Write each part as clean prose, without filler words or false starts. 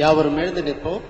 யாவரும் எழுந்து நிற்போம்.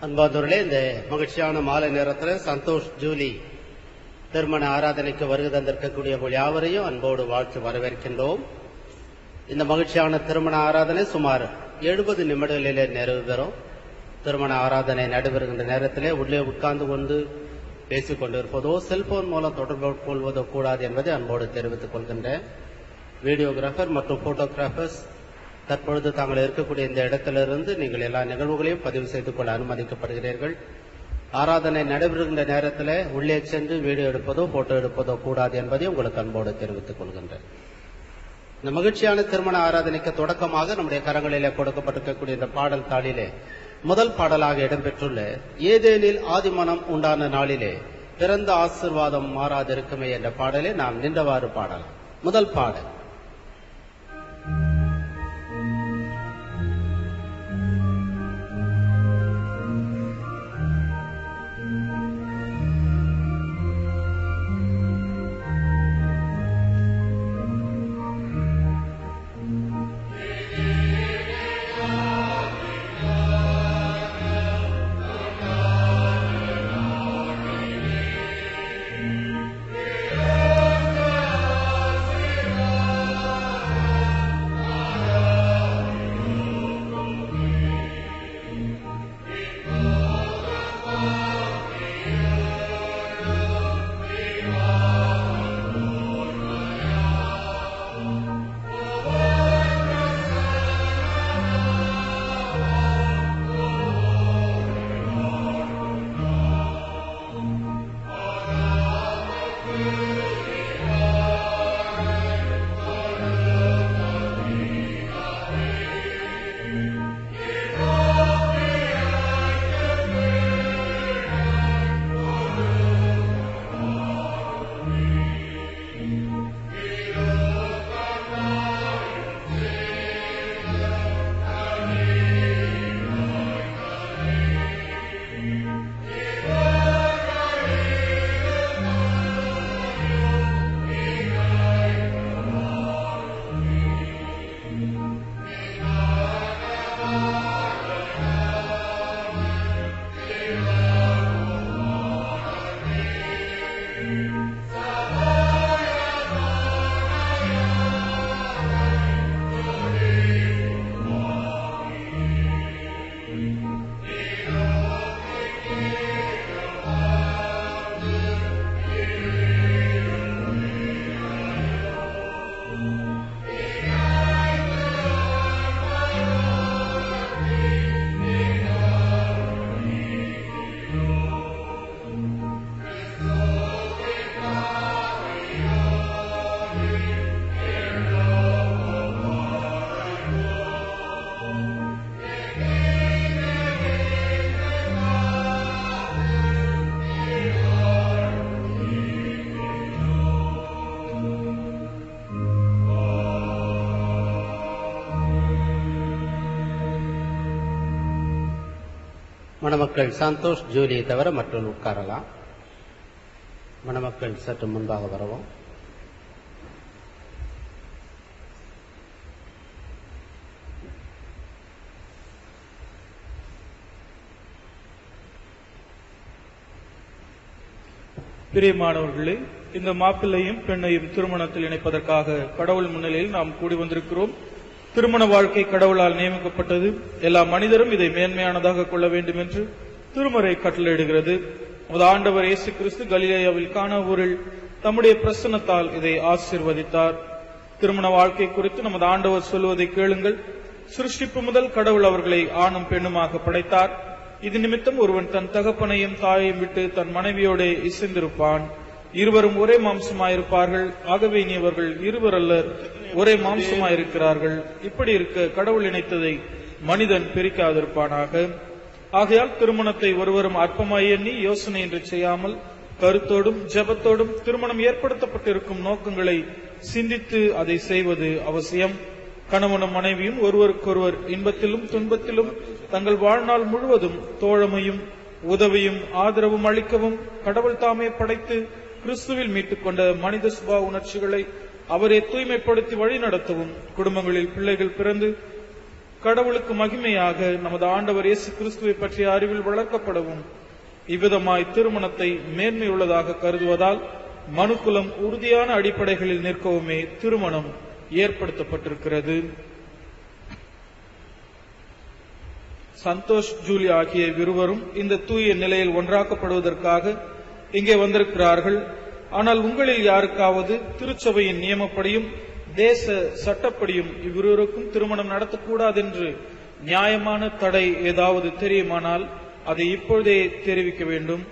அன்பார்ந்தவர்களே, இந்த மகிழ்ச்சியான மாலை நேரத்தில் சந்தோஷ் ஜூலி திருமண ஆராதனைக்கு வருகை தந்திருக்கக்கூடிய யாவரையும் அன்போடு வாழ்த்து வரவேற்கின்றோம். இந்த மகிழ்ச்சியான திருமண ஆராதனை சுமார் 70 நிமிடங்களிலே நிறைவு பெறும். திருமண ஆராதனை நடைபெறுகின்ற நேரத்திலே உள்ளே உட்கார்ந்து கொண்டு பேசிக் கொண்டிருப்பதோ செல்போன் மூலம் தொடர்பு கொள்வதோ கூடாது என்பதை அன்போடு தெரிவித்துக் கொள்கின்றேன். வீடியோகிராஃபர் மற்றும் போட்டோகிராஃபர்ஸ் தற்பொழுது தாங்கள் இருக்கக்கூடிய இந்த இடத்திலிருந்து நீங்கள் எல்லா நிகழ்வுகளையும் பதிவு செய்து கொள்ள அனுமதிக்கப்படுகிறீர்கள். ஆராதனை நடைபெறுகின்ற நேரத்தில் உள்ளே சென்று வீடியோ எடுப்பதோ போட்டோ எடுப்பதோ கூடாது என்பதை உங்களுக்கு அன்போடு தெரிவித்துக் கொள்கின்றேன். இந்த மகிழ்ச்சியான திருமண ஆராதனைக்கு தொடக்கமாக நம்முடைய கரங்களிலே கொடுக்கப்பட்டிருக்கக்கூடிய இந்த பாடல் தாளிலே முதல் பாடலாக இடம்பெற்றுள்ள ஏதேனில் ஆதிமனம் உண்டான நாளிலே பிறந்த ஆசீர்வாதம் மாறாதிருக்குமே என்ற பாடலை நாம் நின்றவாறு பாடலாம். முதல் பாடல். Yeah. மணமக்கள் சந்தோஷ் ஜூலியை தவிர மற்றொரு உட்காரலாம். மணமக்கள் சற்று முன்பாக வரவும். பிரியமானவர்களே, இந்த மாப்பிள்ளையும் பெண்ணையும் திருமணத்தில் இணைப்பதற்காக கடவுள் முன்னிலையில் நாம் கூடி வந்திருக்கிறோம். திருமண வாழ்க்கை கடவுளால் நியமிக்கப்பட்டது. எல்லா மனிதரும் இதை மேன்மையானதாக கொள்ள வேண்டும் என்று திருமறை கட்டளையிடுகிறது. நமது ஆண்டவர் இயேசு கிறிஸ்து கலிலேயாவில் கானா ஊரில் தம்முடைய பிரசன்னத்தால் இதை ஆசீர்வதித்தார். திருமண வாழ்க்கை குறித்து நமது ஆண்டவர் சொல்வதை கேளுங்கள். சிருஷ்டிப்பு முதல் கடவுள் அவர்களை ஆணும் பெண்ணுமாக படைத்தார். இது நிமித்தம் ஒருவன் தன் தகப்பனையும் தாயையும் விட்டு தன் மனைவியோட இசைந்திருப்பான். இருவரும் ஒரே மாம்சமாயிருப்பார்கள். ஆகவே இனி அவர்கள் இருவர் அல்லர், ஒரே மாம்சமாயிருக்கிறார்கள். இப்படி இருக்க கடவுள் இணைத்ததை மனிதன் பிரிக்காதிருப்பானாக. ஆகையால் திருமணத்தை ஒருவரும் அற்பமாய் எண்ணி யோசனை என்று செய்யாமல் கருத்தோடும் ஜெபத்தோடும் திருமணம் ஏற்படுத்தப்பட்டிருக்கும் நோக்கங்களை சிந்தித்து அதை செய்வது அவசியம். கணவனும் மனைவியும் ஒருவருக்கொருவர் இன்பத்திலும் துன்பத்திலும் தங்கள் வாழ்நாள் முழுவதும் தோழமையும் உதவியும் ஆதரவும் அளிக்கவும் கடவுள் தாமே படைத்து கிறிஸ்துவில் மீட்டுக் கொண்ட மனித சுபாவ உணர்ச்சிகளை அவரே தூய்மைப்படுத்தி வழிநடத்தவும் குடும்பங்களில் பிள்ளைகள் பிறந்து கடவுளுக்கு மகிமையாக நமது ஆண்டவர் இயேசு கிறிஸ்துவை பற்றிய அறிவில் வளர்க்கப்படவும் இவ்விதமாய் திருமணத்தை மேன்மையுள்ளதாக கருதுவதால் மனுக்குலம் உறுதியான அடிப்படைகளில் நிற்கவுமே திருமணம் ஏற்படுத்தப்பட்டிருக்கிறது. சந்தோஷ் ஜூலி ஆகிய இருவரும் இந்த தூய நிலையில் ஒன்றாக்கப்படுவதற்காக இங்கே வந்திருக்கிறார்கள். ஆனால் உங்களில் யாருக்காவது திருச்சபையின் நியமப்படியும் தேச சட்டப்படியும் இவ்விருவருக்கும் திருமணம் நடத்தக்கூடாது என்று நியாயமான தடை ஏதாவது தெரியுமானால் அதை இப்பொழுதே தெரிவிக்க வேண்டும்.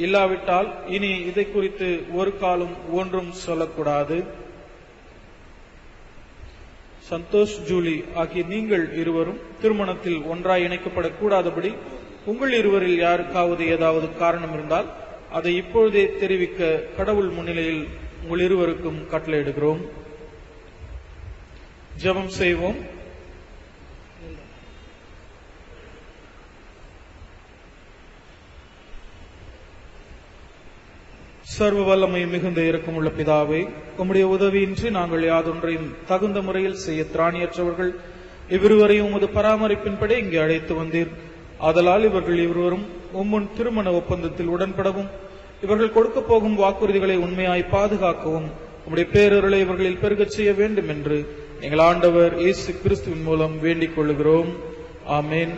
இல்லாவிட்டால் இனி இதை குறித்து ஒரு காலம் ஒன்றும் சொல்லக்கூடாது. சந்தோஷ் ஜூலி ஆகிய நீங்கள் இருவரும் திருமணத்தில் ஒன்றாய் இணைக்கப்படக்கூடாதபடி உங்கள் இருவரில் யாருக்காவது ஏதாவது காரணம் இருந்தால் அதை இப்பொழுதே தெரிவிக்க கடவுள் முன்னிலையில் உங்கள் இருவருக்கும் கட்டளையிடுகிறோம். ஜெபம் செய்வோம். சர்வ வல்லமை மிகுந்த இரக்கமுள்ள பிதாவே, உம்முடைய உதவியின்றி நாங்கள் யாதொன்றையும் தகுந்த முறையில் செய்ய திராணியற்றவர்கள். இவ்விருவரையும் உமது பராமரிப்பின்படி இங்கே அழைத்து வந்தீர். ஆதலால் இவர்கள் இருவரும் உம்முன் திருமண ஒப்பந்தத்தில் உடன்படவும் இவர்கள் கொடுக்க போகும் வாக்குறுதிகளை உண்மையாய் பாதுகாக்கவும் உம்முடைய பேரருளை இவர்களில் பெருகச் செய்ய வேண்டும் என்று எங்கள் ஆண்டவர் இயேசு கிறிஸ்துவின் மூலம் வேண்டிக் கொள்ளுகிறோம். ஆமேன்.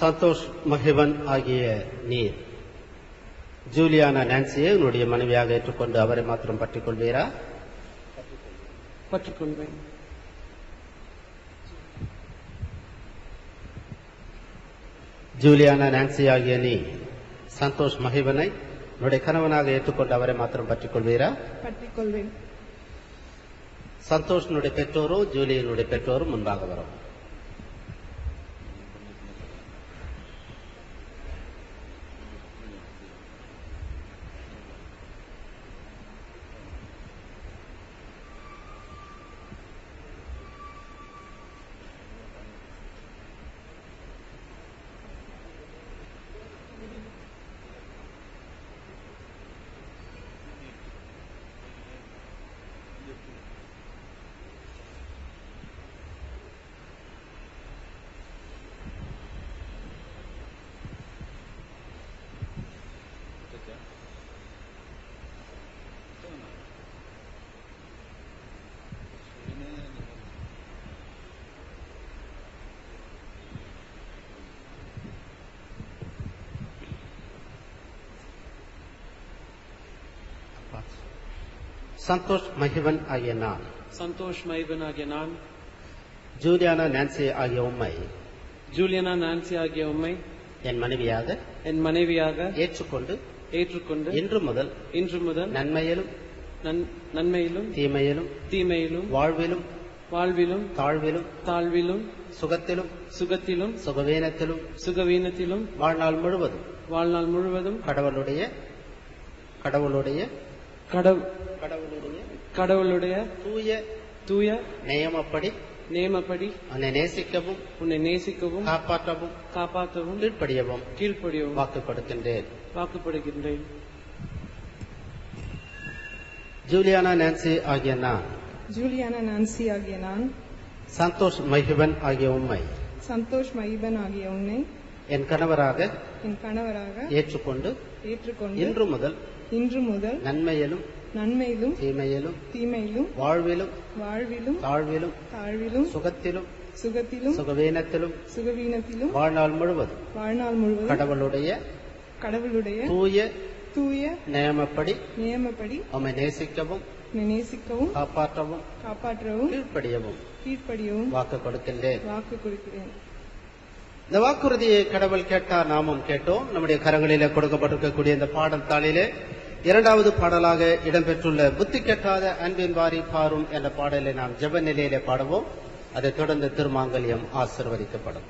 சந்தோஷ் மகிவன் ஆகிய நீர் ஜூலியானா நான்சியை உன்னுடைய மனைவியாக ஏற்றுக்கொண்டு அவரை மாத்திரம் பற்றிக் கொள்வீரா? பற்றிக்கொள்வேன். ஜூலியானா நான்சி ஆகிய நீ சந்தோஷ் மகிவனை உன்னுடைய கணவனாக ஏற்றுக்கொண்டு அவரை மாத்திரம் பற்றிக் கொள்வீரா? பற்றிக்கொள்வேன். சந்தோஷனுடைய பெற்றோரோ ஜூலியனுடைய பெற்றோரும் முன்பாக வரும். சந்தோஷ் மகிவன் ஆகிய நான் சந்தோஷ் மைவன் ஆகிய நான் ஜூலியானா நான்சி ஆகிய உம்மை ஜூலியானா நான்சி ஆகிய உம்மை என் மனைவியாக ஏற்றுக்கொண்டு இன்று முதல் நன்மையிலும் நன்மையிலும் தீமையிலும் தீமையிலும் வாழ்விலும் வாழ்விலும் தாழ்விலும் தாழ்விலும் சுகத்திலும் சுகத்திலும் சுகவீனத்திலும் சுகவீனத்திலும் வாழ்நாள் முழுவதும் வாழ்நாள் முழுவதும் கடவுளுடைய கடவுளுடைய கடவு- கடவுளுடைய கடவுளுடைய தூய தூய நியமப்படி நேமப்படி உன்னை நேசிக்கவும் உன்னை நேசிக்கவும் காப்பாற்றவும் காப்பாற்றவும் கீழ்ப்படியவும் கீழ்ப்படியவும் வாக்கு கொடுக்கின்றேன். வாக்குப்படுகின்றேன். ஜூலியானா நான்சி ஆகிய நான், ஜூலியானா நான்சி ஆகிய நான், சந்தோஷ் மைஹிபன் ஆகிய உம்மை சந்தோஷ் மைபன் ஆகிய உன்னை என் கணவராக என் கணவராக ஏற்றுக்கொண்டு ஏற்றுக்கொண்டு இன்று முதல் நன்மையிலும் தீமையிலும் தீமையிலும் வாழ்விலும் வாழ்விலும் தாழ்விலும் சுகத்திலும் சுகவீனத்திலும் வாழ்நாள் முழுவதும் கடவுளுடைய தூய நியமப்படி உம்மை நேசிக்கவும் காப்பாற்றவும் கீழ்ப்படியவும் வாக்கு கொடுக்கின்றேன். இந்த வாக்குறுதியை கடவுள் கேட்டார், நாமும் கேட்டோம். நம்முடைய கரங்களிலே கொடுக்கப்பட்டிருக்கக்கூடிய இந்த பாடல் தாளிலே இரண்டாவது பாடலாக இடம்பெற்றுள்ள புத்தி கெட்டாத அன்பின் வாரி பாரும் என்ற பாடலை நாம் ஜெப நிலையிலே பாடுவோம். அதைத் தொடர்ந்து திருமாங்கல்யம் ஆசீர்வதிக்கப்படும்.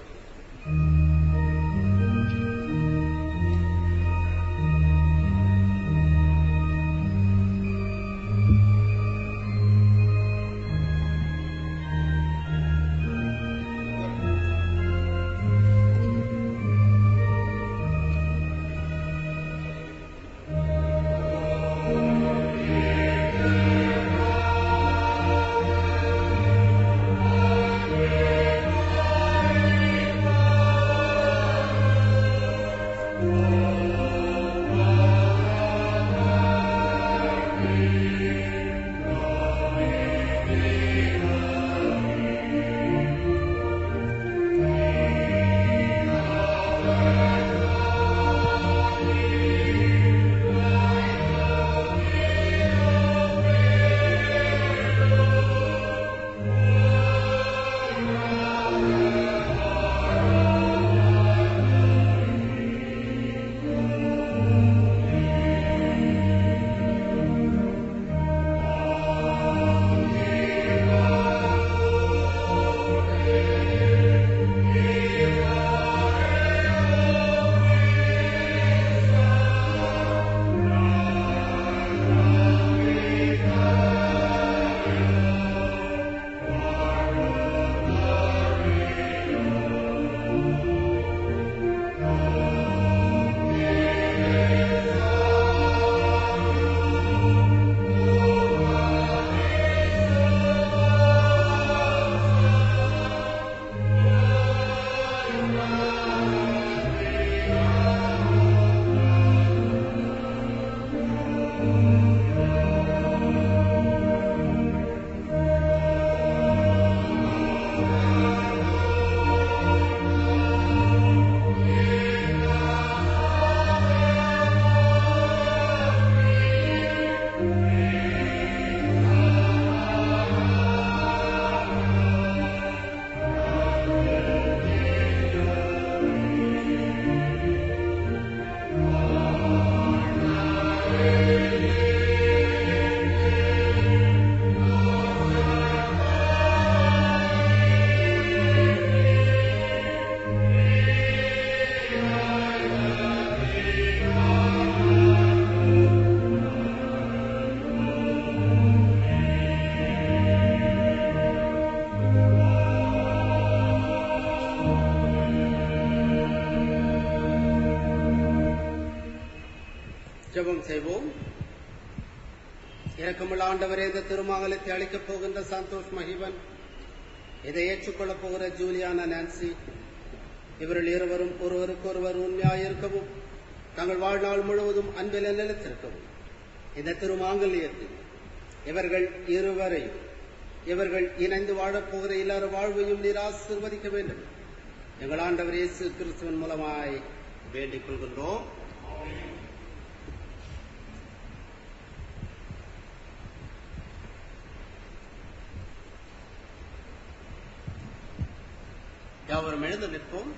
ஜெபம் செய்வோம். இரக்கமுள்ள ஆண்டவரே, இந்த திருமங்கலத்தை அளிக்கப் போகின்ற சந்தோஷ் மஹிபன், இதை ஏற்றுக்கொள்ளப் போகிற ஜூலியானா நான்சி, இவர்கள் இருவரும் ஒருவருக்கொருவர் உண்மையாயிருக்கவும் தங்கள் வாழ்நாள் முழுவதும் அன்பில் நிலைத்திருக்கவும் இந்த திருமாங்கல்யத்தில் இவர்கள் இணைந்து வாழப்போகிற எல்லார வாழ்வையும் நீர் ஆசீர்வதிக்க வேண்டும். எங்கள் ஆண்டவர் இயேசு கிறிஸ்துவின் மூலமாய் வேண்டிக் கொள்கின்றோம். யாவரும் எழுந்து நிற்போம்.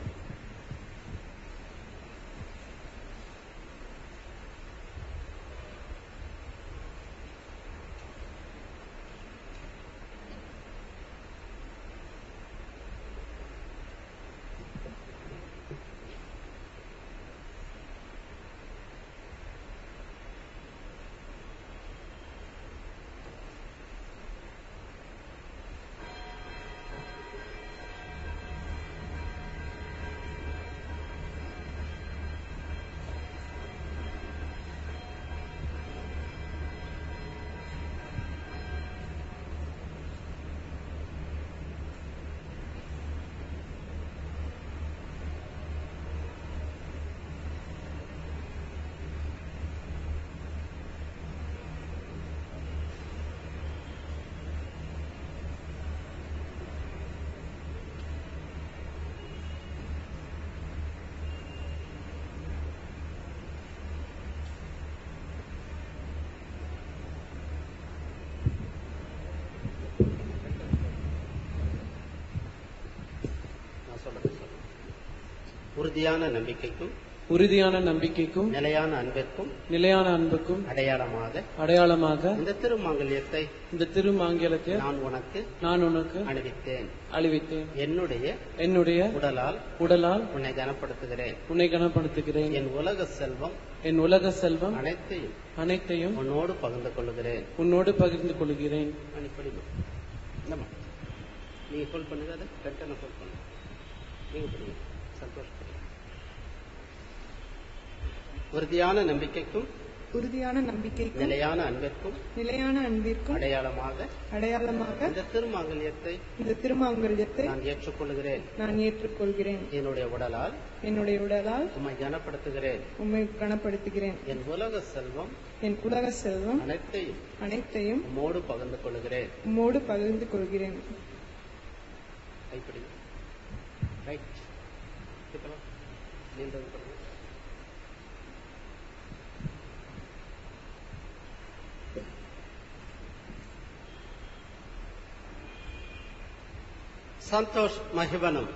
உறுதியான நம்பிக்கைக்கும் உறுதியான நம்பிக்கைக்கும் நிலையான அன்பிற்கும் நிலையான அன்புக்கும் அடையாளமாக இந்த திருமாங்கல்யத்தை நான் உனக்கு அணிவித்தேன். என்னுடைய உடலால் உன்னை கனப்படுத்துகிறேன். என் உலக செல்வம் அனைத்தையும் உன்னோடு பகிர்ந்து கொள்கிறேன். நீங்க சொல் பண்ணுங்க, அதை கரெக்டான சொல் பண்ணுங்க. நீங்க பண்ணுங்க, சந்தோஷப்படுங்க. உறுதியான நம்பிக்கைக்கும் நிலையான அன்பிற்கும் அடையாளமாக இந்த திருமாங்கல்யத்தை நான் ஏற்றுக்கொள்கிறேன். என்னுடைய உடலால் உம்மை கனப்படுத்துகிறேன். என் உலக செல்வம் அனைத்தையும் உம்மோடு பகிர்ந்து கொள்கிறேன். கைப்பிடி. ரைட். சந்தோஷ் மஹிபனும்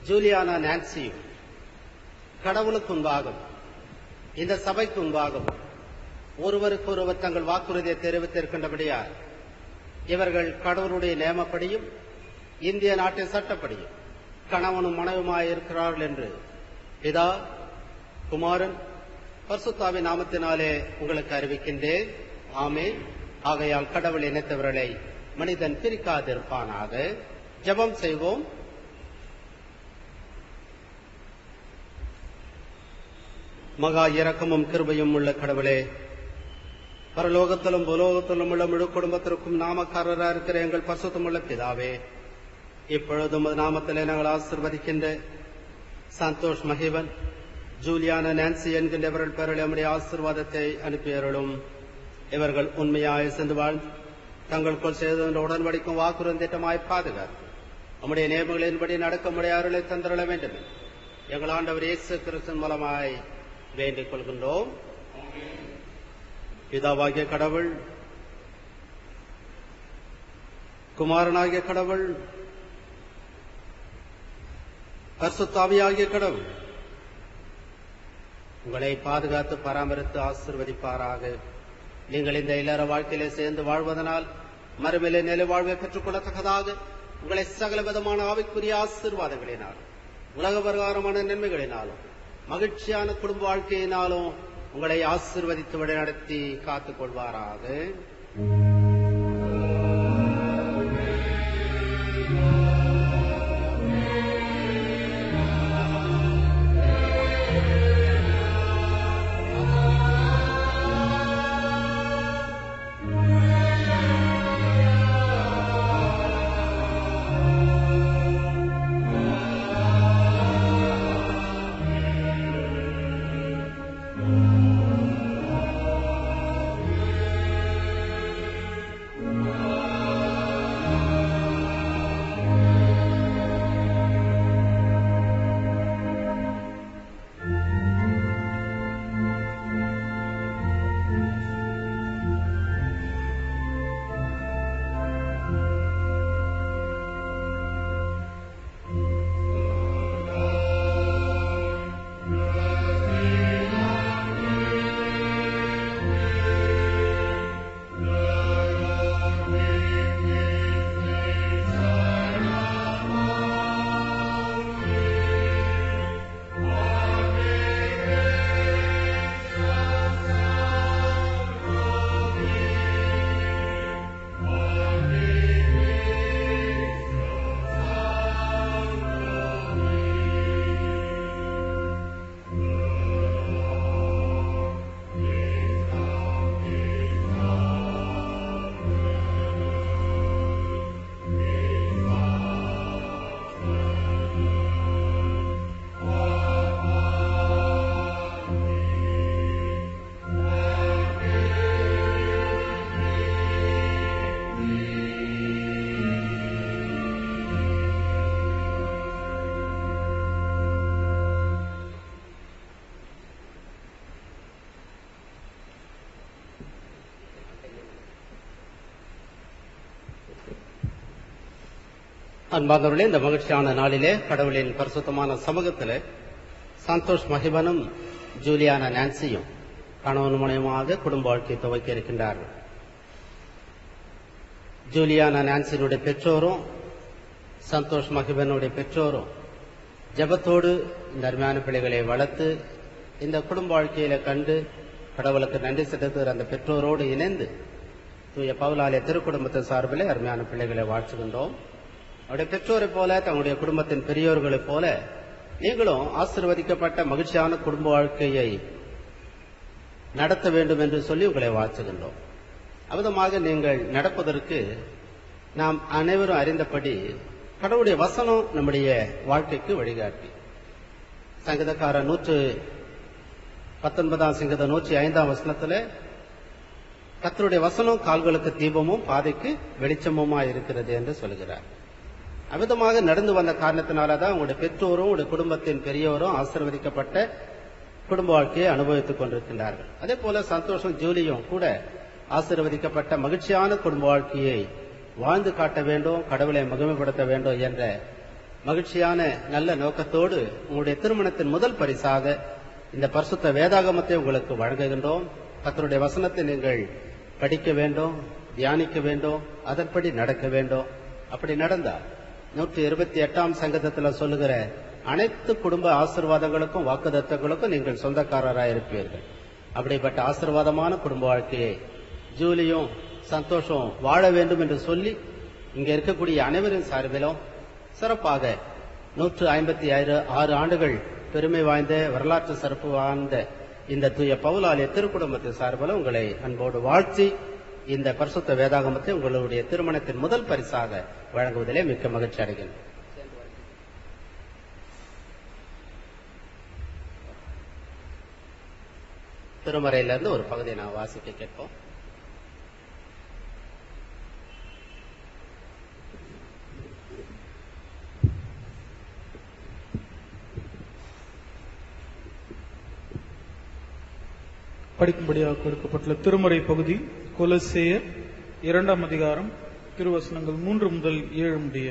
ஜூலியானா நான்சியும் கடவுளுக்கு முன்பாகவும் இந்த சபைக்கு முன்பாகவும் ஒருவருக்கொருவர் தங்கள் வாக்குறுதியை தெரிவித்திருக்கின்றபடியால் இவர்கள் கடவுளுடைய நியமப்படியும் இந்திய நாட்டின் சட்டப்படியும் கணவனும் மனைவியுமாய் இருக்கிறார்கள் என்று பிதா, குமாரன், பரிசுத்தாவின் நாமத்தினாலே உங்களுக்கு அறிவிக்கின்றேன். ஆமென். ஆகையால் கடவுள் இணைத்தவர்களை மனிதன் பிரிக்காதிருப்பானாக. ஜெபம் செய்வோம். மகா இரக்கமும் கிருபையும் உள்ள கடவுளே, பரலோகத்திலும் பூலோகத்திலும் உள்ள முழு குடும்பத்திற்கும் நாமக்காரராக இருக்கிற எங்கள் பரிசுத்தமுள்ள பிதாவே, இப்பொழுதும் நாமத்திலே நாங்கள் ஆசீர்வதிக்கின்ற சந்தோஷ் மஹிபன், ஜூலியானா நான்சி என்கின்றவர்கள் பேரில் நம்முடைய ஆசீர்வாதத்தை அனுப்பியவர்களும் இவர்கள் உண்மையாய் சென்று வாழ்ந்து தங்களுக்குள் செய்த உடன்படிக்கும் வாக்குறுதிட்டமாய் பாதுகாத்து நம்முடைய நியமங்களின்படி நடக்க முடிய அருளை தந்திரள வேண்டும். எங்கள் ஆண்டவர் இயேசு கிறிஸ்துவின் மூலமாய் வேண்டிக் கொள்கின்றோம். பிதாவாகிய கடவுள், குமாரனாகிய கடவுள், பரிசுத்தாவியாகிய கடவுள் உங்களை பாதுகாத்து பராமரித்து ஆசீர்வதிப்பாராக. நீங்கள் இந்த இல்லற வாழ்க்கையிலே சேர்ந்து வாழ்வதனால் மறுமையிலே நிலை வாழ்வை பெற்றுக் கொள்ளத்தக்கதாக உங்களை சகல விதமான ஆவிக்குரிய ஆசீர்வாதங்களினாலும் உலக பிரகாரமான நன்மைகளினாலும் மகிழ்ச்சியான குடும்ப வாழ்க்கையினாலும் உங்களை ஆசீர்வதித்து வழிநடத்தி காத்துக் கொள்வாராக. அன்பார்ந்தவர்களே, இந்த மகிழ்ச்சியான நாளிலே கடவுளின் பரிசுத்தமான சமூகத்திலே சந்தோஷ் மகிபனும் ஜூலியானா நான்சியும் கணவன் மனைவியாக குடும்ப வாழ்க்கை துவக்க இருக்கின்றார்கள். ஜூலியானா நான்சியினுடைய பெற்றோரும் சந்தோஷ் மகிபனுடைய பெற்றோரும் ஜெபத்தோடு இந்த அருமையான பிள்ளைகளை வளர்த்து இந்த குடும்ப வாழ்க்கையில கண்டு கடவுளுக்கு நன்றி செலுத்துகிற அந்த பெற்றோரோடு இணைந்து தூய பவுலாலய திருக்குடும்பத்தின் சார்பிலே அருமையான பிள்ளைகளை வாழ்த்துகின்றோம். அவருடைய பெற்றோரை போல தங்களுடைய குடும்பத்தின் பெரியோர்களைப் போல நீங்களும் ஆசீர்வதிக்கப்பட்ட மகிழ்ச்சியான குடும்ப வாழ்க்கையை நடத்த வேண்டும் என்று சொல்லி உங்களை வாழ்த்துகின்றோம். அவ்விதமாக நீங்கள் நடப்பதற்கு நாம் அனைவரும் அறிந்தபடி கடவுளுடைய வசனம் நம்முடைய வாழ்க்கைக்கு வழிகாட்டி. சங்கீதக்காரர் 119 சங்கீதம் 105 வசனத்துல கர்த்தருடைய வசனம் கால்களுக்கு தீபமும் பாதைக்கு வெளிச்சமுமா இருக்கிறது என்று சொல்கிறார். அவ்விதமாக நடந்து வந்த காரணத்தினாலதான் உங்களுடைய பெற்றோரும் உங்களுடைய குடும்பத்தின் பெரியவரும் ஆசீர்வதிக்கப்பட்ட குடும்ப வாழ்க்கையை அனுபவித்துக் கொண்டிருக்கின்றார்கள். அதே போல சந்தோஷம் ஜூலியும் கூட ஆசீர்வதிக்கப்பட்ட மகிழ்ச்சியான குடும்ப வாழ்க்கையை வாழ்ந்து காட்ட வேண்டும், கடவுளை மகிமைப்படுத்த வேண்டும் என்ற மகிழ்ச்சியான நல்ல நோக்கத்தோடு உங்களுடைய திருமணத்தின் முதல் பரிசாக இந்த பரிசுத்த வேதாகமத்தை உங்களுக்கு வழங்குகின்றோம். கர்த்தருடைய வசனத்தை நீங்கள் படிக்க வேண்டும், தியானிக்க வேண்டும், அதன்படி நடக்க வேண்டும். அப்படி நடந்தால் 128 சங்கீதத்தில் சொல்லுகிற அனைத்து குடும்ப ஆசீர்வாதங்களுக்கும் வாக்குத்தத்தங்களுக்கும் நீங்கள் சொந்தக்காரராக இருப்பீர்கள். அப்படிப்பட்ட ஆசீர்வாதமான குடும்ப வாழ்க்கையை ஜூலியும் சந்தோஷம் வாழ வேண்டும் என்று சொல்லி இங்க இருக்கக்கூடிய அனைவரின் சார்பிலும் சிறப்பாக 156 ஆண்டுகள் பெருமை வாய்ந்த வரலாற்று சிறப்பு வாய்ந்த இந்த தூய பவுலாலய திருக்குடும்பத்தின் சார்பில் உங்களை அன்போடு வாழ்த்தி இந்த பரிசுத்த வேதாகமத்தை உங்களுடைய திருமணத்தின் முதல் பரிசாக வழங்குவதிலே மிக்க மகிழ்ச்சி அடைகின்றேன். திருமறையிலிருந்து ஒரு பகுதியை நான் வாசிக்க கேட்போம். படிக்கும்படியாக கொடுக்கப்பட்டுள்ள திருமறை பகுதி கொலோசேயர் 2 அதிகாரம் திருவசனங்கள் 3 முதல் 7 முடிய.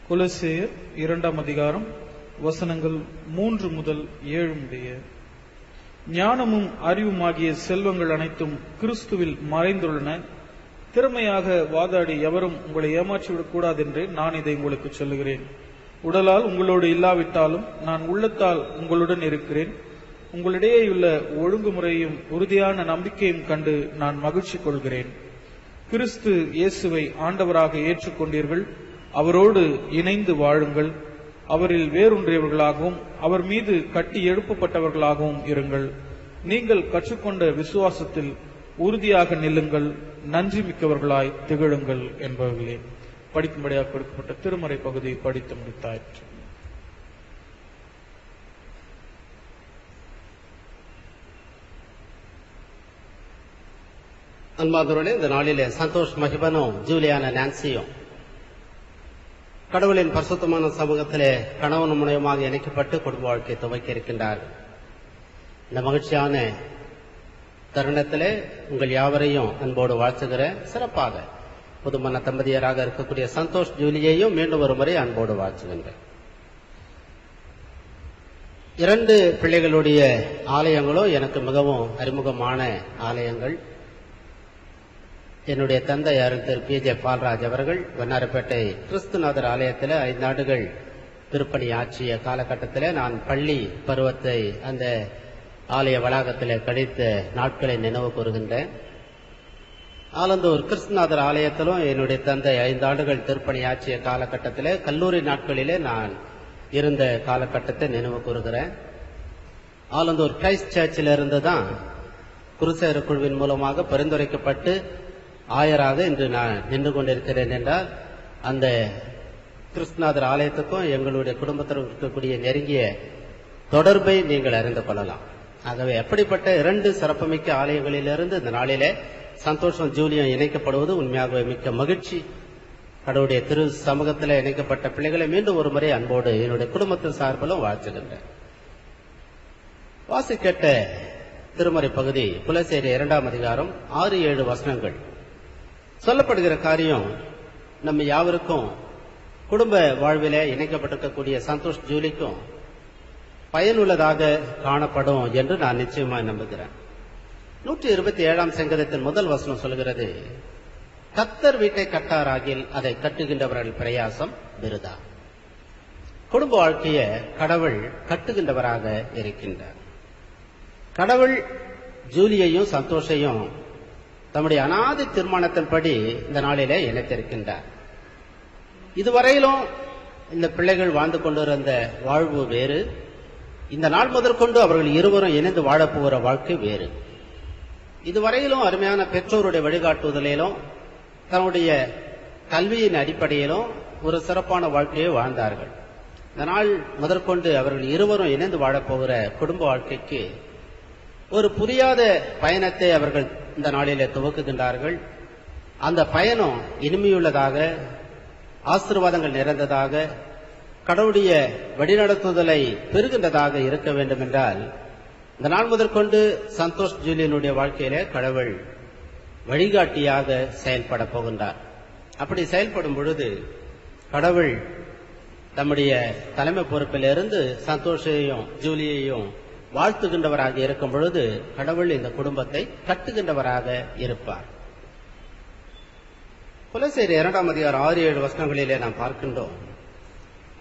கொலோசேயர் 2 அதிகாரம் வசனங்கள் 3 முதல் 7 முடிய. ஞானமும் அறிவுமாகிய செல்வங்கள் அனைத்தும் கிறிஸ்துவில் மறைந்துள்ளன. திறமையாக வாதாடி எவரும் உங்களை ஏமாற்றிவிடக் கூடாது என்று நான் இதை உங்களுக்கு சொல்லுகிறேன். உடலால் உங்களோடு இல்லாவிட்டாலும் நான் உள்ளத்தால் உங்களுடன் இருக்கிறேன். உங்களிடையேயுள்ள ஒழுங்குமுறையும் உறுதியான நம்பிக்கையும் கண்டு நான் மகிழ்ச்சி கொள்கிறேன். கிறிஸ்து இயேசுவை ஆண்டவராக ஏற்றுக்கொண்டீர்கள். அவரோடு இணைந்து வாழுங்கள். அவரில் வேரூன்றியவர்களாகவும் அவர் மீது கட்டி எழுப்பப்பட்டவர்களாகவும் இருங்கள். நீங்கள் கற்றுக்கொண்ட விசுவாசத்தில் உறுதியாக நில்லுங்கள். நன்றி மிக்கவர்களாய் திகழுங்கள் என்பவர்களே. படிக்கும்படியாக கொடுக்கப்பட்ட திருமறை பகுதியை படித்து முடித்தாயிற்று. அன்பார்ந்தவர்களே, இந்த நாளிலே சந்தோஷ் மகிபனும் ஜூலியானா நான்சியும் கடவுளின் பரிசுத்தமான சமூகத்திலே கணவன் முனையமாக இணைக்கப்பட்டு குடும்ப வாழ்க்கை துவக்கி இருக்கின்றார்கள். இந்த மகிழ்ச்சியான தருணத்திலே உங்கள் யாவரையும் அன்போடு வாழ்த்துகிற சிறப்பாக புதுமண தம்பதியராக இருக்கக்கூடிய சந்தோஷ் ஜூலியையும் மீண்டும் ஒரு முறை அன்போடு வாழ்த்துகின்றேன். 2 பிள்ளைகளுடைய ஆலயங்களும் எனக்கு மிகவும் அறிமுகமான ஆலயங்கள். என்னுடைய தந்தை அருள் திரு PJ பால்ராஜ் அவர்கள் வண்ணாரப்பேட்டை கிறிஸ்துநாதர் ஆலயத்தில் 5 ஆண்டுகள் திருப்பணி ஆற்றிய காலகட்டத்தில் நான் பள்ளி பருவத்தை அந்த ஆலய வளாகத்தில் கழித்த நாட்களை நினைவு கூறுகின்றேன். ஆலந்தூர் கிறிஸ்துநாதர் ஆலயத்திலும் என்னுடைய தந்தை 5 ஆண்டுகள் திருப்பணி ஆற்றிய காலகட்டத்தில் கல்லூரி நாட்களிலே நான் இருந்த காலகட்டத்தை நினைவு கூறுகிறேன். ஆலந்தூர் கிரைஸ்ட் சர்ச்சில் இருந்து தான் குருசேர குழுவின் மூலமாக பரிந்துரைக்கப்பட்டு ஆயராக இன்று நான் நின்று கொண்டிருக்கிறேன் என்றால் அந்த கிறிஸ்துநாதர் ஆலயத்துக்கும் எங்களுடைய குடும்பத்திற்கும் இருக்கக்கூடிய நெருங்கிய தொடர்பை நீங்கள் அறிந்து கொள்ளலாம். ஆகவே அப்படிப்பட்ட 2 சிறப்புமிக்க ஆலயங்களிலிருந்து இந்த நாளிலே சந்தோஷம் ஜூலியும் இணைக்கப்படுவது உண்மையாகவே மிக்க மகிழ்ச்சி. கடவுளுடைய திரு சமூகத்தில் இணைக்கப்பட்ட பிள்ளைகளை மீண்டும் ஒரு முறை அன்போடு என்னுடைய குடும்பத்தின் சார்பிலும் வாழ்த்துகின்றேன். வாசிக்கட்ட திருமறை பகுதி கொலோசேயர் 2 அதிகாரம் 6-7 வசனங்கள் சொல்லப்படுகிற காரியம் நம்ம யாவருக்கும் குடும்ப வாழ்விலே இணைக்கப்பட்டிருக்கக்கூடிய சந்தோஷ் ஜூலிக்கும் பயனுள்ளதாக காணப்படும் என்று நான் நிச்சயமாக நம்புகிறேன். 127ஆம் சங்கீதத்தின் முதல் வசனம் சொல்கிறது, கர்த்தர் வீட்டை கட்டாராகில் அதை கட்டுகின்றவர்கள் பிரயாசம் விருதா. குடும்ப வாழ்க்கையை கடவுள் கட்டுகின்றவராக இருக்கின்றார். கடவுள் ஜூலியையும் சந்தோஷையும் தம்முடைய அநாதி தீர்மானத்தின்படி இந்த நாளிலே இணைத்திருக்கின்றார். இதுவரையிலும் இந்த பிள்ளைகள் வாழ்ந்து கொண்டிருந்த வாழ்வு வேறு, இந்த நாள் முதற்கொண்டு அவர்கள் இருவரும் இணைந்து வாழப்போகிற வாழ்க்கை வேறு. இதுவரையிலும் அருமையான பெற்றோருடைய வழிகாட்டுதலிலும் தன்னுடைய கல்வியின் அடிப்படையிலும் ஒரு சிறப்பான வாழ்க்கையை வாழ்ந்தார்கள். இந்த நாள் முதற்கொண்டு அவர்கள் இருவரும் இணைந்து வாழப்போகிற குடும்ப வாழ்க்கைக்கு ஒரு புரியாத பயணத்தை அவர்கள் இந்த நாளிலே துவக்குகின்றார்கள். அந்த பயணம் இனிமையுள்ளதாக, ஆசீர்வாதங்கள் நிறைந்ததாக, கடவுளுடைய வழிநடத்துதலை பெறுகின்றதாக இருக்க வேண்டும் என்றால் இந்த நாள் முதற்கொண்டு சந்தோஷ் ஜூலியனுடைய வாழ்க்கையில கடவுள் வழிகாட்டியாக செயல்பட போகின்றார். அப்படி செயல்படும் பொழுது கடவுள் தம்முடைய தலைமை பொறுப்பிலிருந்து சந்தோஷையும் ஜூலியையும் வாழ்த்துகின்றவராக இருக்கும் பொழுது கடவுள் இந்த குடும்பத்தை கட்டுகின்றவராக இருப்பார். கொலோசியர் 2ஆம் அதிகாரம் 6-7 வசனங்களிலே நாம் பார்க்கின்றோம்,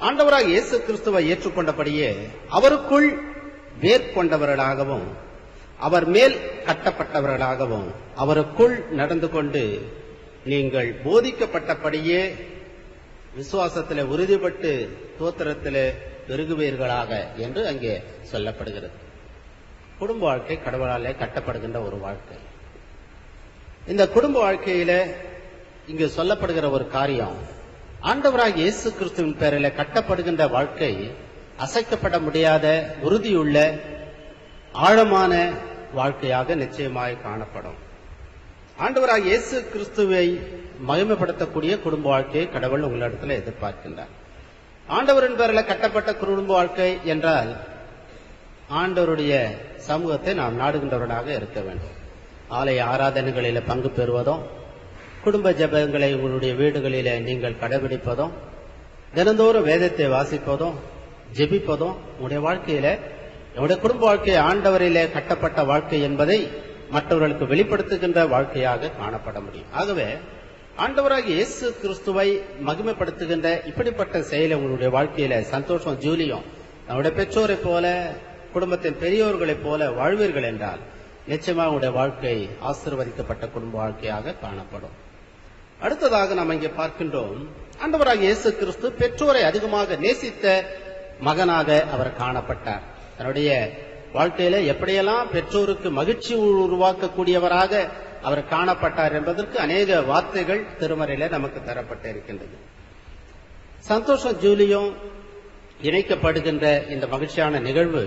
ஆண்டவராக இயேசு கிறிஸ்துவை ஏற்றுக்கொண்டபடியே அவருக்குள் வேர்கொண்டவர்களாகவும் அவர் மேல் கட்டப்பட்டவர்களாகவும் அவருக்குள் நடந்து கொண்டு நீங்கள் போதிக்கப்பட்டபடியே விசுவாசத்திலே உறுதிப்பட்டு தோத்திரத்திலே பெருகுவீர்களாக என்று அங்கே சொல்லப்படுகிறது. குடும்ப வாழ்க்கை கடவுளாலே கட்டப்படுகின்ற ஒரு வாழ்க்கை. இந்த குடும்ப வாழ்க்கையில இங்கு சொல்லப்படுகிற ஒரு காரியம், ஆண்டவராக இயேசு கிறிஸ்துவின் பேரில் கட்டப்படுகின்ற வாழ்க்கை அசைக்கப்பட முடியாத உறுதியுள்ள ஆழமான வாழ்க்கையாக நிச்சயமாய் காணப்படும். ஆண்டவராக இயேசு கிறிஸ்துவை மகிமைப்படுத்தக்கூடிய குடும்ப வாழ்க்கையை கடவுள் உங்களிடத்தில் எதிர்பார்க்கின்றார். ஆண்டவரின் பேரில் கட்டப்பட்ட குடும்ப வாழ்க்கை என்றால் ஆண்டவருடைய சமூகத்தை நாம் நாடுகின்றவர்களாக இருக்க வேண்டும். ஆலய ஆராதனைகளில பங்கு பெறுவதும், குடும்ப ஜெபங்களை உங்களுடைய வீடுகளில நீங்கள் கடைபிடிப்பதும், தினந்தோறும் வேதத்தை வாசிப்பதும் ஜெபிப்பதும் உங்களுடைய வாழ்க்கையில, நம்முடைய குடும்ப வாழ்க்கை ஆண்டவரிலே கட்டப்பட்ட வாழ்க்கை என்பதை மற்றவர்களுக்கு வெளிப்படுத்துகின்ற வாழ்க்கையாக காணப்பட முடியும். ஆகவே ஆண்டவராக இயேசு கிறிஸ்துவை மகிமைப்படுத்துகின்ற இப்படிப்பட்ட செயலை உங்களுடைய வாழ்க்கையில சந்தோஷம் ஜூலியும் நம்முடைய பெற்றோரை போல, குடும்பத்தின் பெரியோர்களைப் போல வாழ்வீர்கள் என்றால் நிச்சயமாக உங்களுடைய வாழ்க்கை ஆசீர்வதிக்கப்பட்ட குடும்ப வாழ்க்கையாக காணப்படும். அடுத்ததாக நாம் இங்கே பார்க்கின்றோம், ஆண்டவராக இயேசு கிறிஸ்து பெற்றோரை அதிகமாக நேசித்த மகனாக அவர் காணப்பட்டார். தன்னுடைய வாழ்க்கையில எப்படியெல்லாம் பெற்றோருக்கு மகிழ்ச்சி உருவாக்கக்கூடியவராக அவர் காணப்பட்டார் என்பதற்கு அநேக வார்த்தைகள் திருமறையில நமக்கு தரப்பட்டு இருக்கின்றது. சந்தோஷம் ஜூலியும் இணைக்கப்படுகின்ற இந்த மகிழ்ச்சியான நிகழ்வு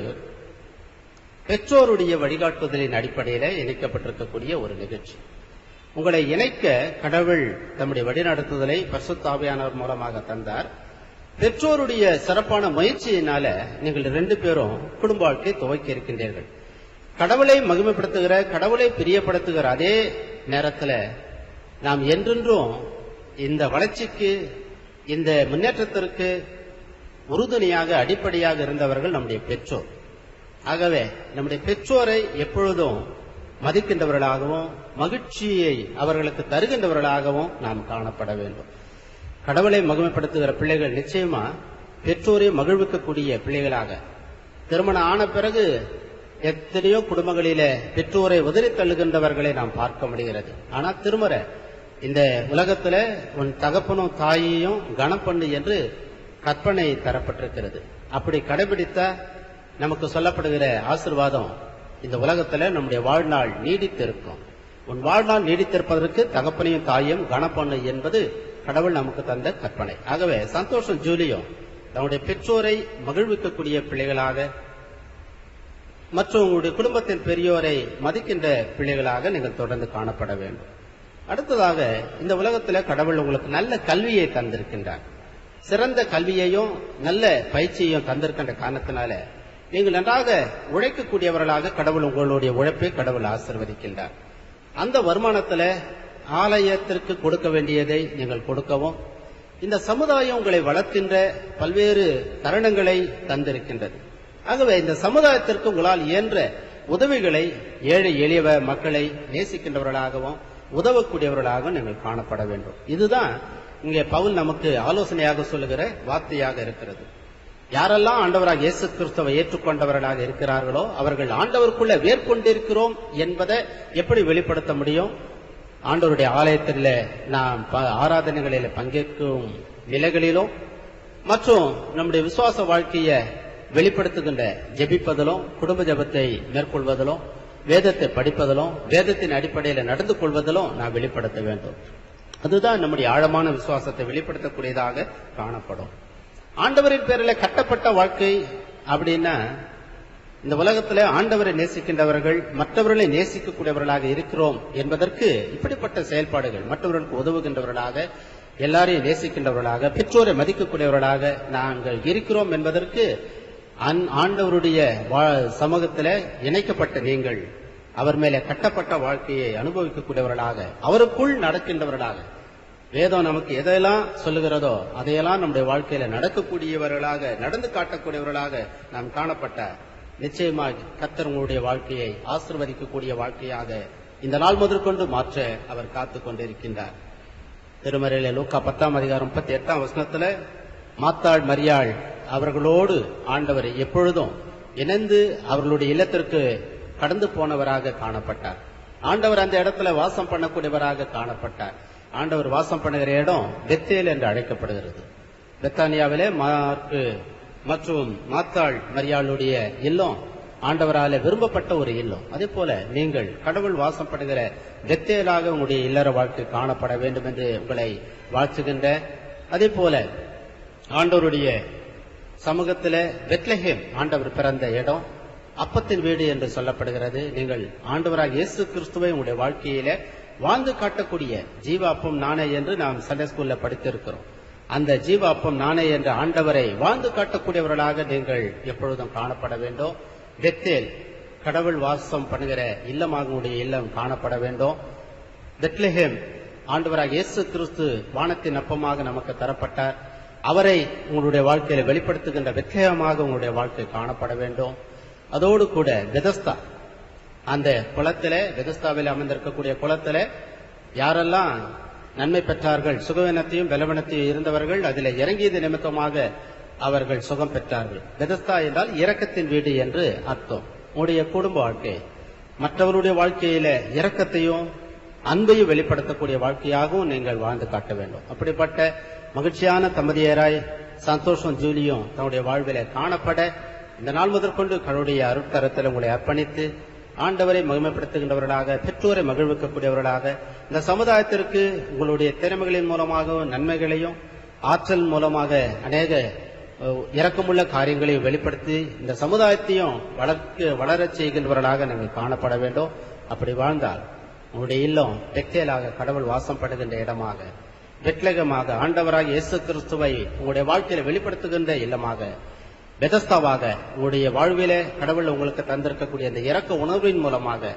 பெற்றோருடைய வழிகாட்டுதலின் அடிப்படையில இணைக்கப்பட்டிருக்கக்கூடிய ஒரு நிகழ்ச்சி. உங்களை இணைக்க கடவுள் தம்முடைய வழிநடத்துதலை பரிசுத்த ஆவியானவர் மூலமாக தந்தார். பெற்றோருடைய சிறப்பான முயற்சியினால நீங்கள் 2 பேரும் குடும்ப வாழ்க்கை துவக்கி இருக்கின்றீர்கள். கடவுளை மகிமைப்படுத்துகிற, கடவுளை பிரியப்படுத்துகிற அதே நேரத்தில் நாம் என்றென்றும் இந்த வளர்ச்சிக்கு, இந்த முன்னேற்றத்திற்கு உறுதுணையாக அடிப்படையாக இருந்தவர்கள் நம்முடைய பெற்றோர். ஆகவே நம்முடைய பெற்றோரை எப்பொழுதும் மதிக்கின்றவர்களாகவும் மகிழ்ச்சியை அவர்களுக்கு தருகின்றவர்களாகவும் நாம் காணப்பட வேண்டும். கடவுளை மகிமைப்படுத்துகிற பிள்ளைகள் நிச்சயமா பெற்றோரை மகிழ்விக்கக்கூடிய பிள்ளைகளாக, திருமணம் ஆன பிறகு எத்தனையோ குடும்பங்களில பெற்றோரை உதறி தள்ளுகின்றவர்களை நாம் பார்க்க முடிகிறது. ஆனா திருமறை இந்த உலகத்துல உன் தகப்பனும் தாயையும் கனம் பண்ணு என்று கற்பனை தரப்பட்டிருக்கிறது. அப்படி கடைபிடித்தா நமக்கு சொல்லப்படுகிற ஆசீர்வாதம் இந்த உலகத்துல நம்முடைய வாழ்நாள் நீடித்திருக்கும். உன் வாழ்நாள் நீடித்திருப்பதற்கு தகப்பனையும் தாயும் கனம் பண்ணு என்பது கடவுள் நமக்கு தந்த கற்பனை. ஆகவே சந்தோஷம் ஜூலியும் தன்னுடைய பெற்றோரை மகிழ்விக்கக்கூடிய பிள்ளைகளாக மற்றும் உங்களுடைய குடும்பத்தின் பெரியோரை மதிக்கின்ற பிள்ளைகளாக நீங்கள் தொடர்ந்து காணப்பட வேண்டும். அடுத்ததாக இந்த உலகத்தில் கடவுள் உங்களுக்கு நல்ல கல்வியை தந்திருக்கின்றார். சிறந்த கல்வியையும் நல்ல பயிற்சியையும் தந்திருக்கின்ற காரணத்தினால நீங்கள் நன்றாக உழைக்கக்கூடியவர்களாக கடவுள் உங்களுடைய உழைப்பை கடவுள் ஆசீர்வதிக்கின்றார். அந்த வருமானத்தில் ஆலயத்திற்கு கொடுக்க வேண்டியதை நீங்கள் கொடுக்கவும், இந்த சமுதாயம் உங்களை வளர்க்கின்ற பல்வேறு தருணங்களை தந்திருக்கின்றது. ஆகவே இந்த சமுதாயத்திற்கு உங்களால் இயன்ற உதவிகளை ஏழை எளிய மக்களை நேசிக்கின்றவர்களாகவும் உதவக்கூடியவர்களாகவும் நீங்கள் காணப்பட வேண்டும். இதுதான் இங்கே பவுல் நமக்கு ஆலோசனையாக சொல்லுகிற வார்த்தையாக இருக்கிறது. யாரெல்லாம் ஆண்டவராக இயேசு கிறிஸ்துவை ஏற்றுக்கொண்டவர்களாக இருக்கிறார்களோ அவர்கள் ஆண்டவருக்குள்ள வேர்கொண்டிருக்கிறோம் என்பதை எப்படி வெளிப்படுத்த முடியும்? ஆண்டவருடைய ஆலயத்தில் நாம் ஆராதனைகளில் பங்கேற்கும் நிலைகளிலும் மற்றும் நம்முடைய விசுவாச வாழ்க்கையை வெளிப்படுத்துகின்ற ஜெபிப்பதிலும், குடும்ப ஜெபத்தை மேற்கொள்வதிலும், வேதத்தை படிப்பதிலும், வேதத்தின் அடிப்படையில் நடந்து கொள்வதிலும் நாம் வெளிப்படுத்த வேண்டும். அதுதான் நம்முடைய ஆழமான விசுவாசத்தை வெளிப்படுத்தக்கூடியதாக காணப்படும். ஆண்டவரின் பேரில் கட்டப்பட்ட வாழ்க்கை அப்படின்னா, இந்த உலகத்தில் ஆண்டவரை நேசிக்கின்றவர்கள் மற்றவர்களை நேசிக்கக்கூடியவர்களாக இருக்கிறோம் என்பதற்கு இப்படிப்பட்ட செயல்பாடுகள், மற்றவர்களுக்கு உதவுகின்றவர்களாக, எல்லாரையும் நேசிக்கின்றவர்களாக, பெற்றோரை மதிக்கக்கூடியவர்களாக நாங்கள் இருக்கிறோம் என்பதற்கு ஆண்டவருடைய சமூகத்தில் இணைக்கப்பட்ட நீங்கள் அவர் மேலே கட்டப்பட்ட வாழ்க்கையை அனுபவிக்கக்கூடியவர்களாக, அவருக்குள் நடக்கின்றவர்களாக, வேதம் நமக்கு எதையெல்லாம் சொல்லுகிறதோ அதையெல்லாம் நம்முடைய வாழ்க்கையில நடக்கக்கூடியவர்களாக, நடந்து காட்டக்கூடியவர்களாக நாம் காணப்பட்ட, நிச்சயமாக கர்த்தர் உங்களுடைய வாழ்க்கையை ஆசீர்வதிக்கக்கூடிய வாழ்க்கையாக இந்த நாள் முதற்கொண்டு மாற்ற அவர் காத்து கொண்டிருக்கின்றார். திருமறையில லூக்கா 10:38 மாத்தாள் மரியாள் அவர்களோடு ஆண்டவர் எப்பொழுதும் இணைந்து அவர்களுடைய இல்லத்திற்கு கடந்து போனவராக காணப்பட்டார். ஆண்டவர் அந்த இடத்துல வாசம் பண்ணக்கூடியவராக காணப்பட்டார். ஆண்டவர் வாசம் பண்ணுகிற இடம் பெத்தேல் என்று அழைக்கப்படுகிறது. பெத்தானியாவிலே மார்க்கு மற்றும் மாத்தாள் மரியாளுடைய இல்லம் ஆண்டவரால விரும்பப்பட்ட ஒரு இல்லம். அதே போல நீங்கள் கடவுள் வாசம் பண்ணுகிற பெத்தேலாக உங்களுடைய இல்லற வாழ்க்கை காணப்பட வேண்டும் என்று உங்களை வாழ்த்துகின்ற, அதே போல ஆண்டவருடைய சமூகத்தில் பெத்லஹேம் ஆண்டவர் பிறந்த இடம் அப்பத்தின் வீடு என்று சொல்லப்படுகிறது. நீங்கள் ஆண்டவராக இயேசு கிறிஸ்துவை உங்களுடைய வாழ்க்கையில வாழ்ந்து காட்டக்கூடிய ஜீவ அப்பம் நானே என்று நாம் சண்டே ஸ்கூல்ல படித்திருக்கிறோம். அந்த ஜீவ அப்பம் நானே என்ற ஆண்டவரை வாழ்ந்து காட்டக்கூடியவர்களாக நீங்கள் எப்பொழுதும் காணப்பட வேண்டும். பெத்தேல் கடவுள் வாசம் பண்ணுகிற இல்லமாக உங்களுடைய இல்லம் காணப்பட வேண்டும். பெத்லஹேம் ஆண்டவராக இயேசு கிறிஸ்து வானத்தின் அப்பமாக நமக்கு தரப்பட்டார். அவரை உங்களுடைய வாழ்க்கையில வெளிப்படுத்துகின்ற பெத்லஹேமாக உங்களுடைய வாழ்க்கை காணப்பட வேண்டும். அதோடு கூட பெதஸ்தா, அந்த குளத்தில, பெதஸ்தாவில் அமைந்திருக்கக்கூடிய குளத்தில யாரெல்லாம் நன்மை பெற்றார்கள், சுகவீனத்தையும் பலவீனத்தையும் இருந்தவர்கள் அதில் இறங்கியது நிமித்தமாக அவர்கள் சுகம் பெற்றார்கள். பெதஸ்தா என்றால் இரக்கத்தின் வீடு என்று அர்த்தம். உங்களுடைய குடும்ப வாழ்க்கை மற்றவருடைய வாழ்க்கையில இரக்கத்தையும் அன்பையும் வெளிப்படுத்தக்கூடிய வாழ்க்கையாகவும் நீங்கள் வாழ்ந்து காட்ட வேண்டும். அப்படிப்பட்ட மகிழ்ச்சியான தம்பதியராய் சந்தோஷம் ஜூலியும் தன்னுடைய வாழ்வில காணப்பட இந்த நாள் முதற்கொண்டு கடவுளுடைய அருட்கரத்தில் உங்களை அர்ப்பணித்து ஆண்டவரை மகிமைப்படுத்துகின்றவர்களாக, பெற்றோரை மகிழ்விக்கக்கூடியவர்களாக, இந்த சமுதாயத்திற்கு உங்களுடைய திறமைகளின் மூலமாகவும் நன்மைகளையும் ஆற்றல் மூலமாக அநேக இரக்கமுள்ள காரியங்களையும் வெளிப்படுத்தி இந்த சமுதாயத்தையும் வளரச் செய்கின்றவர்களாக நீங்கள் காணப்பட வேண்டும். அப்படி வாழ்ந்தால் உங்களுடைய இல்லம் பெத்தேலாக கடவுள் வாசம் படுகின்ற இடமாக, பெத்லகமாக ஆண்டவராக இயேசு கிறிஸ்துவை உங்களுடைய வாழ்க்கையில வெளிப்படுத்துகின்ற இல்லமாக, பெதஸ்தாவாக உங்களுடைய வாழ்விலே கடவுள் உங்களுக்கு தந்திருக்கக்கூடிய அந்த இரக்க உணர்வின் மூலமாக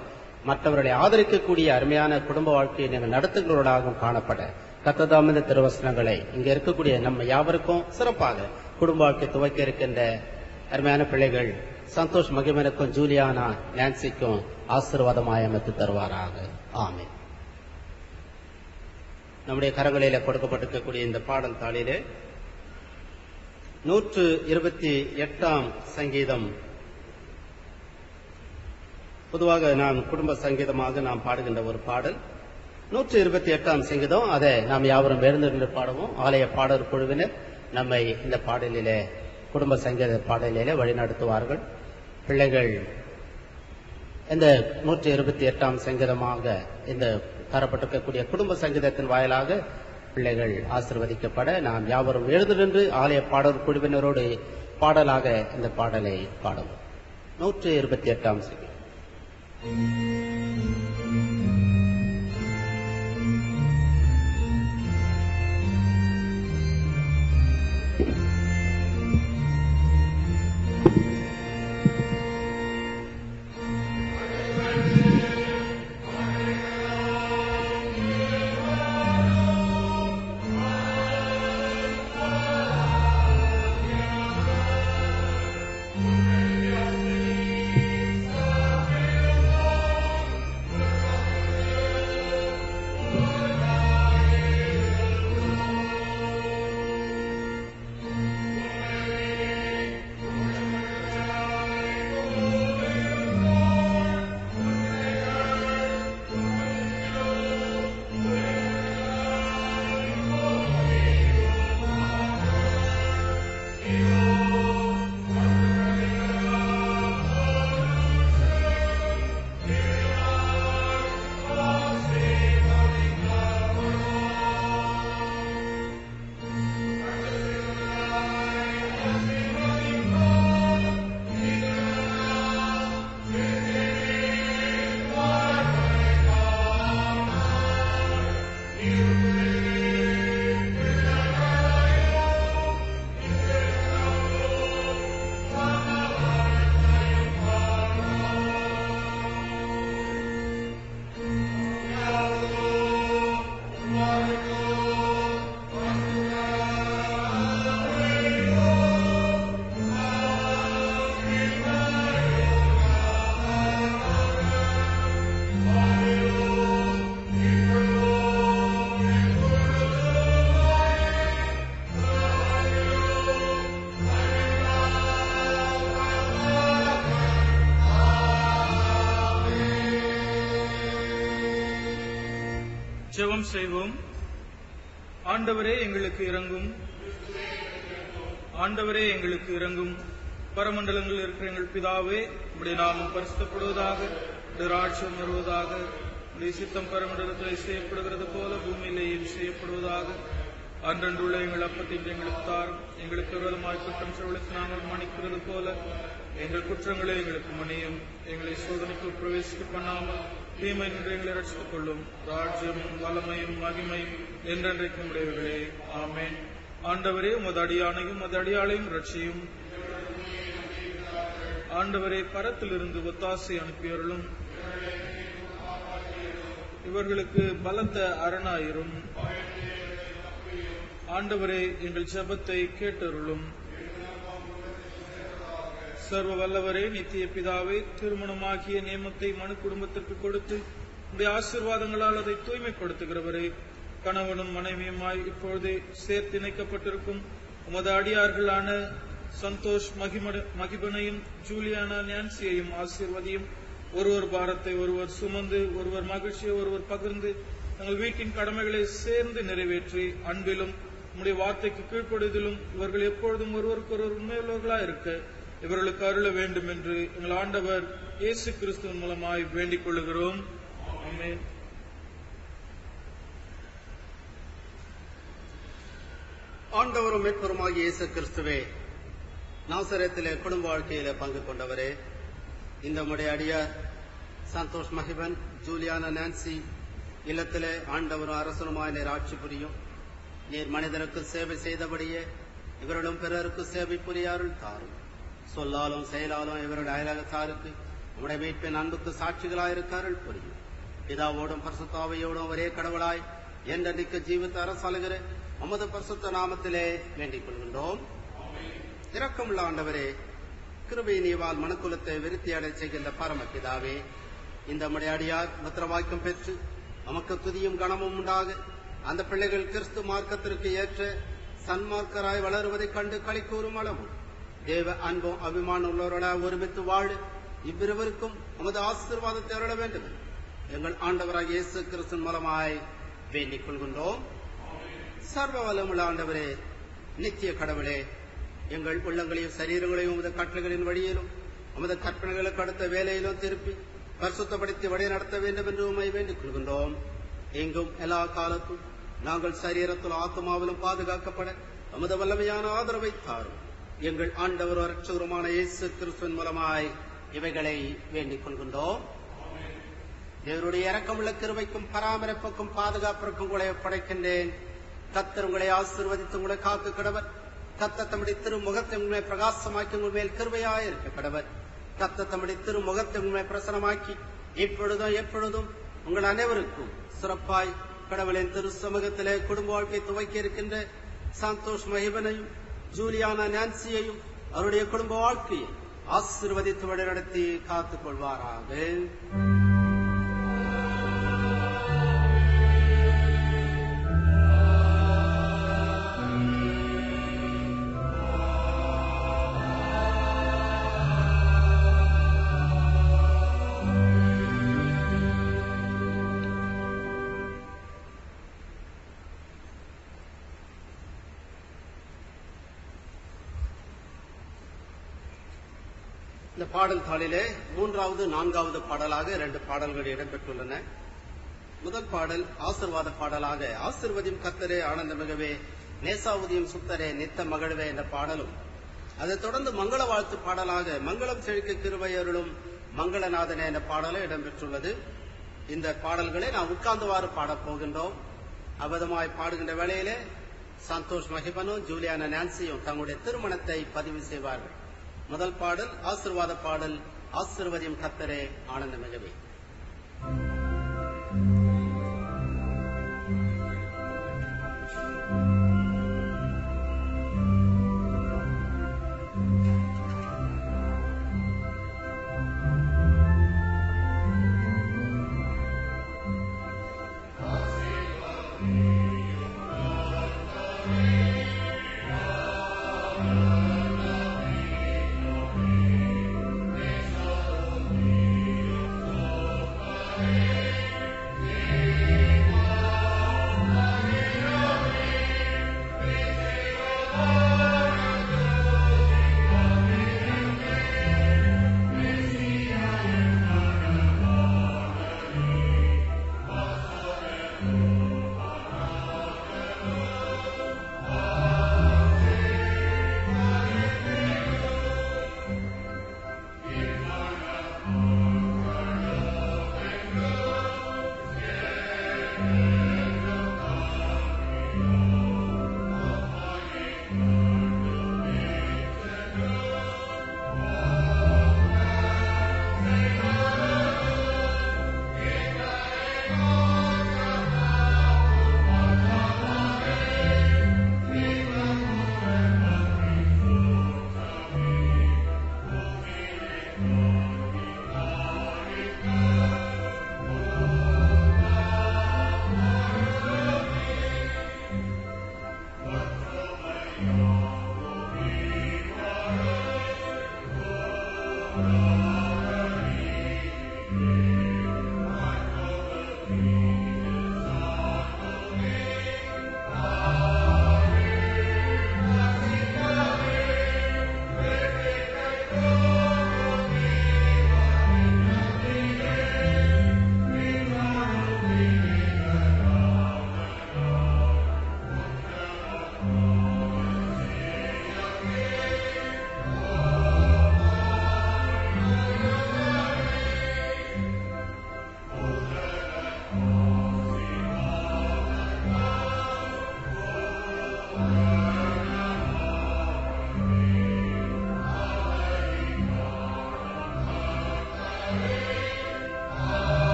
மற்றவர்களை ஆதரிக்கக்கூடிய அருமையான குடும்ப வாழ்க்கையை நீங்கள் நடத்துகிறவர்களாகவும் காணப்பட கர்த்தர் இந்த திருவசனங்களை இங்க இருக்கக்கூடிய நம்ம யாவருக்கும் சிறப்பாக குடும்ப வாழ்க்கை துவக்க இருக்கின்ற அருமையான பிள்ளைகள் சந்தோஷ் மகிமனுக்கும் ஜூலியானா நான்சிக்கும் ஆசீர்வாதமாய் அமைத்து தருவாராக. ஆமென். நம்முடைய கரங்களில கொடுக்கப்பட்டிருக்கக்கூடிய இந்த பாடல் தாளிலே 128 சங்கீதம், பொதுவாக நாம் குடும்ப சங்கீதமாக நாம் பாடுகின்ற ஒரு பாடல் 128 சங்கீதம். அதை நாம் யாவரும் எழுந்திருந்து பாடுவோம். ஆலய பாடல் குழுவினர் நம்மை இந்த பாடலிலே, குடும்ப சங்கீத பாடலிலே வழிநடத்துவார்கள். பிள்ளைகள் இந்த 128 சங்கீதமாக இந்த தரப்பட்டிருக்கக்கூடிய குடும்ப சங்கீதத்தின் வாயிலாக பிள்ளைகள் ஆசீர்வதிக்கப்பட நாம் யாவரும் எழுந்திருந்து ஆலய பாடல் குழுவினரோடு பாடலாக இந்த பாடலை பாடுவோம். 128 சங்கீதம். ஜெபம் செய்வோம். ஆண்டவரே எங்களுக்கு இரங்கும். ஆண்டவரே எங்களுக்கு இரங்கும். பரமண்டலங்களில் இருக்கிற எங்கள் பிதாவே, உம்முடைய நாமம் பரிசுத்தப்படுவதாக, உம்முடைய ராஜ்யம் வருவதாக, உம்முடைய சித்தம் பரமண்டலத்தில் செய்யப்படுகிறது போல பூமியிலேயும் செய்யப்படுவதாக. அன்றன்றுள்ள எங்கள் அப்பத்தை எங்களுக்கு தாரும். எங்களுக்கு விரோதமாய் குற்றம் செய்வதற்கு நாங்கள் மன்னிக்கிறது போல எங்கள் குற்றங்களை எங்களுக்கு மன்னியும். எங்களை சோதனைக்கு பிரவேசிக்க பண்ணாமல் தீமை நின்று எங்களை ரட்சித்துக் கொள்ளும். ராஜ்யமும் வல்லமையும் மகிமையும் என்றென்றைக்கும் உடையவர்களே. ஆமென். ஆண்டவரே, உமது அடியானையும் உமது அடியாளையும் ரட்சியும். ஆண்டவரே, பரத்திலிருந்து ஒத்தாசை அனுப்பியருளும். இவர்களுக்கு பலத்த அரணாயிரும். ஆண்டவரே, எங்கள் ஜெபத்தை கேட்டருளும். சர்வ வல்லவரே, நித்திய பிதாவே, திருமணமாகிய நியமத்தை மனு குடும்பத்திற்கு கொடுத்து உடைய ஆசீர்வாதங்களால் அதை தூய்மைப்படுத்துகிறவரே, கணவனும் மனைவியுமாய் இப்பொழுதே சேர்த்திணைக்கப்பட்டிருக்கும் உமது அடியார்களான சந்தோஷ் மகிபனையும் ஜூலியானா நான்சியையும் ஆசீர்வதியும். ஒருவர் பாரத்தை ஒருவர் சுமந்து, ஒருவர் மகிழ்ச்சியை ஒருவர் பகிர்ந்து, தங்கள் வீட்டின் கடமைகளை சேர்ந்து நிறைவேற்றி அன்பிலும் உம்முடைய வார்த்தைக்கு கீழ்ப்படுவதிலும் இவர்கள் எப்பொழுதும் ஒருவருக்கொருவர் உண்மையுள்ளவர்களாய் இருக்க இவர்களுக்கு அருள வேண்டும் என்று எங்கள் ஆண்டவர் இயேசு கிறிஸ்துவின் மூலமாய் வேண்டிக் கொள்ளுகிறோம். ஆமென். ஆண்டவரும் மீட்பருமாகிய இயேசு கிறிஸ்துவே, நாசரேத்திலே குடும்ப வாழ்க்கையில பங்கு கொண்டவரே, இந்த உம்முடைய அடியார் சந்தோஷ் மகிபன், ஜூலியானா நான்சி இல்லத்திலே ஆண்டவரும் அரசனுமாய் நீர் ஆட்சி புரியும். நீர் மனிதனுக்கு சேவை செய்தபடியே இவரிடம் பிறருக்கு சேவை புரியாருள் தாரும். சொல்லாலும் செயலாலும் இவருடைய அயலகத்தாருக்கு உம்முடைய மீட்பின் அன்புக்கு சாட்சிகளாயிருக்காருள் புரியும். பிதாவோடும் பரிசுத்தாவியோடும் ஒரே கடவுளாய் என்றென்றைக்கு ஜீவித்த அரசாளுகிற உமது பரிசுத்த நாமத்திலே வேண்டிக் கொள்கின்றோம். இரக்கமுள்ள ஆண்டவரே, கிருபை நீவால் மனுக்குலத்தை விருத்தி அடை செய்கின்ற பரமபிதாவே, இந்த உம்முடைய அடியார் முத்திரவாக்கியம் பெற்று நமக்கு துதியும் கனமும் உண்டாக அந்த பிள்ளைகள் கிறிஸ்து மார்க்கத்திற்கு ஏற்ற சன்மார்க்கராய் வளருவதைக் கண்டு களி கூறும் அளவும் தேவ அன்பும் அபிமானம் உள்ளவரோட ஒருமித்து வாழ இவ்விருவருக்கும் உமது ஆசீர்வாதத்தை அருள வேண்டும் எங்கள் ஆண்டவராக இயேசு கிறிஸ்துவின் மூலமாய் வேண்டிக் கொள்கின்றோம். சர்வ வல்லமுள்ள ஆண்டவரே, நித்திய கடவுளே, எங்கள் உள்ளங்களையும் சரீரங்களையும் உமது கட்டளைகளின் வழியிலும் உமது கற்பனைகளுக்கு அடுத்த வேலையிலும் திருப்பி பரிசுத்தப்படுத்தி வழி நடத்த வேண்டும் என்று உம்மை வேண்டிக் கொள்கின்றோம். எங்கும் எல்லா காலத்தும் நாங்கள் சரீரத்தில் ஆத்மாவிலும் பாதுகாக்கப்பட உமது வல்லமையான ஆதரவை தாரும். எங்கள் ஆண்டவர் இரட்சகருமான இயேசு கிறிஸ்துவின் மூலமாய் இவைகளை வேண்டிக் கொள்கின்றோம். தேவருடைய இரக்கமுள்ள கிருபைக்கும் பராமரிப்புக்கும் பாதுகாப்பிற்கும் உங்களை படைக்கின்றேன். கர்த்தர் உங்களை ஆசீர்வதித்து உங்களை காக்க கடவர். கர்த்தர் தம்முடைய திருமுகத்தை உண்மை பிரகாசமாக்கி உங்கள் மேல் கிருபையாய் இருக்க கடவர். கர்த்தர் தம்முடைய திருமுகத்தை உண்மை பிரசனமாக்கி இப்பொழுதும் எப்பொழுதும் உங்கள் அனைவருக்கும் சிறப்பாய் கடவுளின் திரு சமூகத்திலே குடும்ப வாழ்க்கை துவக்கி இருக்கின்ற சந்தோஷ் மகிபனையும் ஜூலியானா நான்சியையும் அவருடைய குடும்ப வாழ்க்கையை ஆசீர்வதித்து வழிநடத்தி காத்துக் கொள்வாராக. இந்த பாடல் தாளிலே 3வது 4வது பாடலாக 2 பாடல்கள் இடம்பெற்றுள்ளன. முதல் பாடல் ஆசீர்வாத பாடலாக ஆசீர்வதியும் கர்த்தரே ஆனந்தமிகவே நேசாவுதியும் சுத்தரே நித்த மகிழ்வே என்ற பாடலும், அதைத் தொடர்ந்து மங்கள வாழ்த்து பாடலாக மங்களம் செழிக்க கிருபை அருளும் மங்களநாதனே என்ற பாடலும் இடம்பெற்றுள்ளது. இந்த பாடல்களை நாம் உட்கார்ந்தவாறு பாடப் போகின்றோம். அபதமாய் பாடுகின்ற வேளையிலே சந்தோஷ் மகிபனும் ஜூலியானா நான்சியும் தங்களுடைய திருமணத்தை பதிவு செய்வார்கள். முதல் பாடல் ஆசீர்வாத பாடல், ஆசீர்வதியும் கர்த்தரே ஆனந்தமிகவே.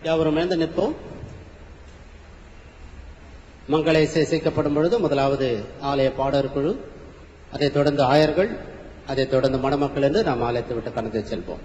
யாவரும் எழுந்து நிற்போம். மங்கள இசை இசைக்கப்படும் பொழுது முதலாவது ஆலய பாடற் குழு, அதைத் தொடர்ந்து ஆயர்கள், அதைத் தொடர்ந்து மணமக்கள் என்று நாம் ஆலயத்தை விட்டு கடந்து செல்வோம்.